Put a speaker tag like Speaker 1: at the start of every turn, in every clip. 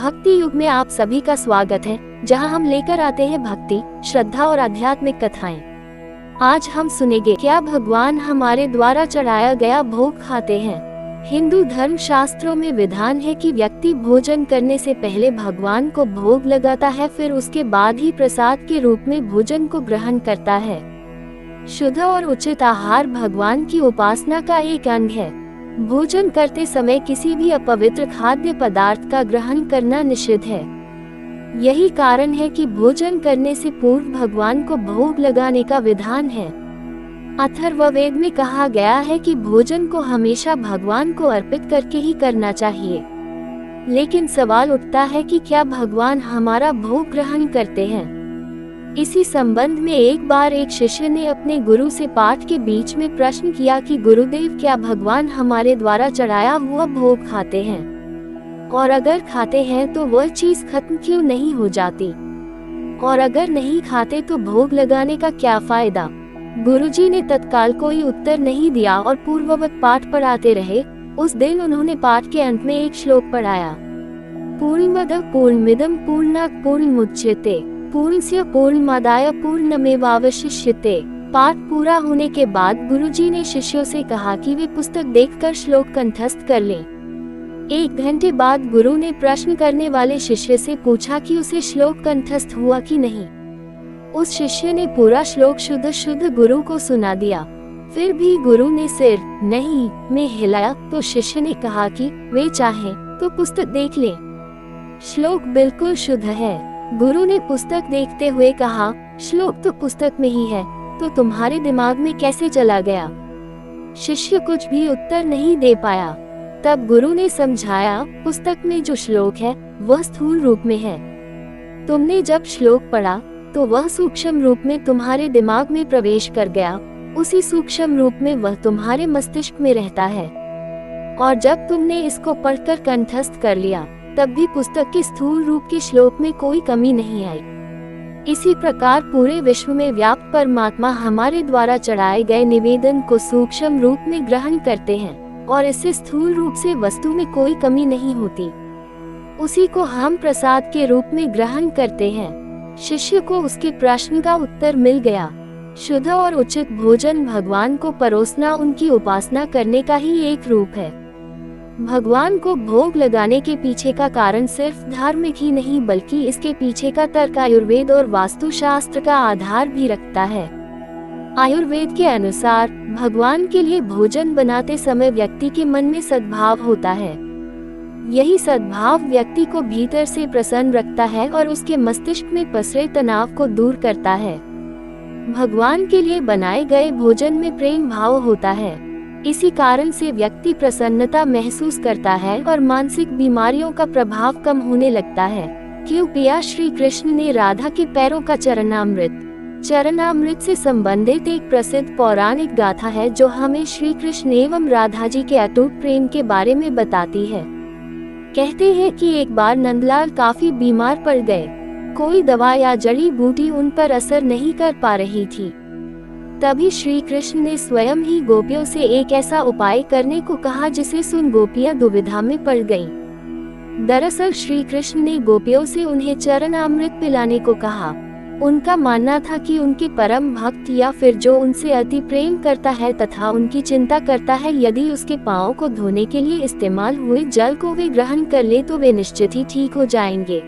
Speaker 1: भक्ति युग में आप सभी का स्वागत है, जहां हम लेकर आते हैं भक्ति, श्रद्धा और आध्यात्मिक कथाएं। आज हम सुनेंगे क्या भगवान हमारे द्वारा चढ़ाया गया भोग खाते हैं। हिंदू धर्म शास्त्रों में विधान है कि व्यक्ति भोजन करने से पहले भगवान को भोग लगाता है, फिर उसके बाद ही प्रसाद के रूप में भोजन को ग्रहण करता है। शुद्ध और उचित आहार भगवान की उपासना का एक अंग है। भोजन करते समय किसी भी अपवित्र खाद्य पदार्थ का ग्रहण करना निषिद्ध है। यही कारण है कि भोजन करने से पूर्व भगवान को भोग लगाने का विधान है। अथर्ववेद में कहा गया है कि भोजन को हमेशा भगवान को अर्पित करके ही करना चाहिए। लेकिन सवाल उठता है कि क्या भगवान हमारा भोग ग्रहण करते हैं? इसी संबंध में एक बार एक शिष्य ने अपने गुरु से पाठ के बीच में प्रश्न किया कि गुरुदेव, क्या भगवान हमारे द्वारा चढ़ाया हुआ भोग खाते हैं? और अगर खाते हैं तो वह चीज खत्म क्यों नहीं हो जाती? और अगर नहीं खाते तो भोग लगाने का क्या फायदा? गुरुजी ने तत्काल कोई उत्तर नहीं दिया और पूर्ववत पाठ पढ़ाते रहे। उस दिन उन्होंने पाठ के अंत में एक श्लोक पढ़ाया। पूर्णमदः पूर्णमिदं पूर्णात् पूर्णमुदच्यते पूर्णस्य पूर्णमादाय पूर्णमेवावशिष्यते। पाठ पूरा होने के बाद गुरुजी ने शिष्यों से कहा कि वे पुस्तक देखकर श्लोक कंठस्थ कर लें। 1 घंटे बाद गुरु ने प्रश्न करने वाले शिष्य से पूछा कि उसे श्लोक कंठस्थ हुआ कि नहीं। उस शिष्य ने पूरा श्लोक शुद्ध गुरु को सुना दिया। फिर भी गुरु ने सिर नहीं में हिलाया तो शिष्य ने कहा कि वे चाहें तो पुस्तक देख लें, श्लोक बिल्कुल शुद्ध है। गुरु ने पुस्तक देखते हुए कहा, श्लोक तो पुस्तक में ही है, तो तुम्हारे दिमाग में कैसे चला गया? शिष्य कुछ भी उत्तर नहीं दे पाया। तब गुरु ने समझाया, पुस्तक में जो श्लोक है वह स्थूल रूप में है। तुमने जब श्लोक पढ़ा तो वह सूक्ष्म रूप में तुम्हारे दिमाग में प्रवेश कर गया। उसी सूक्ष्म रूप में वह तुम्हारे मस्तिष्क में रहता है। और जब तुमने इसको पढ़कर कंठस्थ कर लिया तब भी पुस्तक के स्थूल रूप के श्लोक में कोई कमी नहीं आई। इसी प्रकार पूरे विश्व में व्याप्त परमात्मा हमारे द्वारा चढ़ाए गए निवेदन को सूक्ष्म रूप में ग्रहण करते हैं और इससे स्थूल रूप से वस्तु में कोई कमी नहीं होती। उसी को हम प्रसाद के रूप में ग्रहण करते हैं। शिष्य को उसके प्रश्न का उत्तर मिल गया। शुद्ध और उचित भोजन भगवान को परोसना उनकी उपासना करने का ही एक रूप है। भगवान को भोग लगाने के पीछे का कारण सिर्फ धार्मिक ही नहीं बल्कि इसके पीछे का तर्क आयुर्वेद और वास्तुशास्त्र का आधार भी रखता है। आयुर्वेद के अनुसार भगवान के लिए भोजन बनाते समय व्यक्ति के मन में सद्भाव होता है। यही सद्भाव व्यक्ति को भीतर से प्रसन्न रखता है और उसके मस्तिष्क में पसरे तनाव को दूर करता है। भगवान के लिए बनाए गए भोजन में प्रेम भाव होता है। इसी कारण से व्यक्ति प्रसन्नता महसूस करता है और मानसिक बीमारियों का प्रभाव कम होने लगता है। क्यों पिया श्री कृष्ण ने राधा के पैरों का चरणामृत से संबंधित एक प्रसिद्ध पौराणिक गाथा है जो हमें श्री कृष्ण एवं राधा जी के अटूट प्रेम के बारे में बताती है। कहते हैं कि एक बार नंदलाल काफी बीमार पड़ गए। कोई दवा या जड़ी बूटी उन पर असर नहीं कर पा रही थी। तभी श्री कृष्ण ने स्वयं ही गोपियों से एक ऐसा उपाय करने को कहा जिसे सुन गोपियां दुविधा में पड़ गईं। दरअसल श्री कृष्ण ने गोपियों से उन्हें चरणामृत पिलाने को कहा। उनका मानना था कि उनके परम भक्त या फिर जो उनसे अति प्रेम करता है तथा उनकी चिंता करता है, यदि उसके पांवों को धोने के लिए इस्तेमाल हुए जल को वे ग्रहण कर ले तो वे निश्चित ही ठीक हो जाएंगे।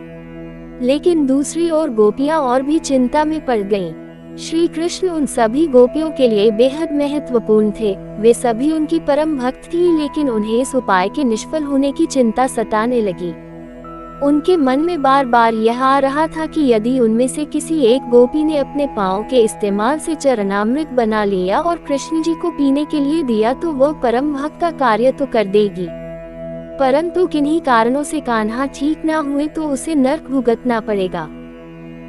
Speaker 1: लेकिन दूसरी ओर गोपियां और भी चिंता में पड़ गईं। श्री कृष्ण उन सभी गोपियों के लिए बेहद महत्वपूर्ण थे। वे सभी उनकी परम भक्त थी, लेकिन उन्हें इस उपाय के निष्फल होने की चिंता सताने लगी। उनके मन में बार बार यह आ रहा था कि यदि उनमें से किसी एक गोपी ने अपने पांव के इस्तेमाल से चरणामृत बना लिया और कृष्ण जी को पीने के लिए दिया तो वह परम भक्त का कार्य तो कर देगी, परंतु किन्हीं कारणों से कान्हा ठीक ना हुए तो उसे नरक भुगतना पड़ेगा।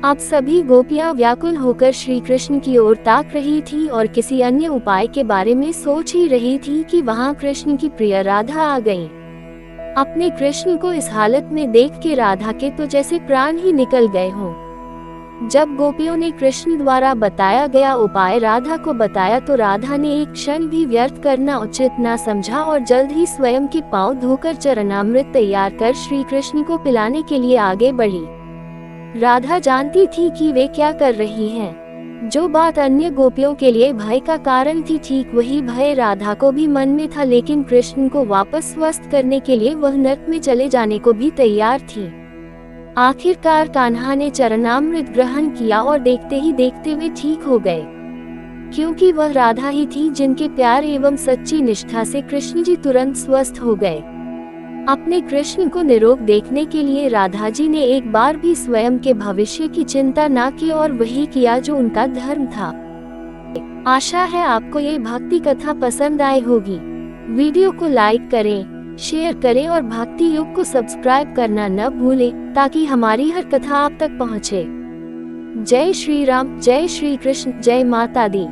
Speaker 1: अब सभी गोपियां व्याकुल होकर श्री कृष्ण की ओर ताक रही थी और किसी अन्य उपाय के बारे में सोच ही रही थी कि वहां कृष्ण की प्रिय राधा आ गईं। अपने कृष्ण को इस हालत में देख के राधा के तो जैसे प्राण ही निकल गए हों। जब गोपियों ने कृष्ण द्वारा बताया गया उपाय राधा को बताया तो राधा ने एक क्षण भी व्यर्थ करना उचित न समझा और जल्द ही स्वयं के पांव धोकर चरणामृत तैयार कर श्री कृष्ण को पिलाने के लिए आगे बढ़ी। राधा जानती थी कि वे क्या कर रही हैं। जो बात अन्य गोपियों के लिए भय का कारण थी, ठीक वही भय राधा को भी मन में था, लेकिन कृष्ण को वापस स्वस्थ करने के लिए वह नर्क में चले जाने को भी तैयार थी। आखिरकार कान्हा ने चरणामृत ग्रहण किया और देखते ही देखते वे ठीक हो गए, क्योंकि वह राधा ही थी जिनके प्यार एवं सच्ची निष्ठा से कृष्ण जी तुरंत स्वस्थ हो गए। अपने कृष्ण को निरोग देखने के लिए राधा जी ने एक बार भी स्वयं के भविष्य की चिंता न की और वही किया जो उनका धर्म था। आशा है आपको ये भक्ति कथा पसंद आई होगी। वीडियो को लाइक करें, शेयर करें और भक्ति युग को सब्सक्राइब करना न भूलें ताकि हमारी हर कथा आप तक पहुँचे। जय श्री राम, जय श्री कृष्ण, जय माता दी।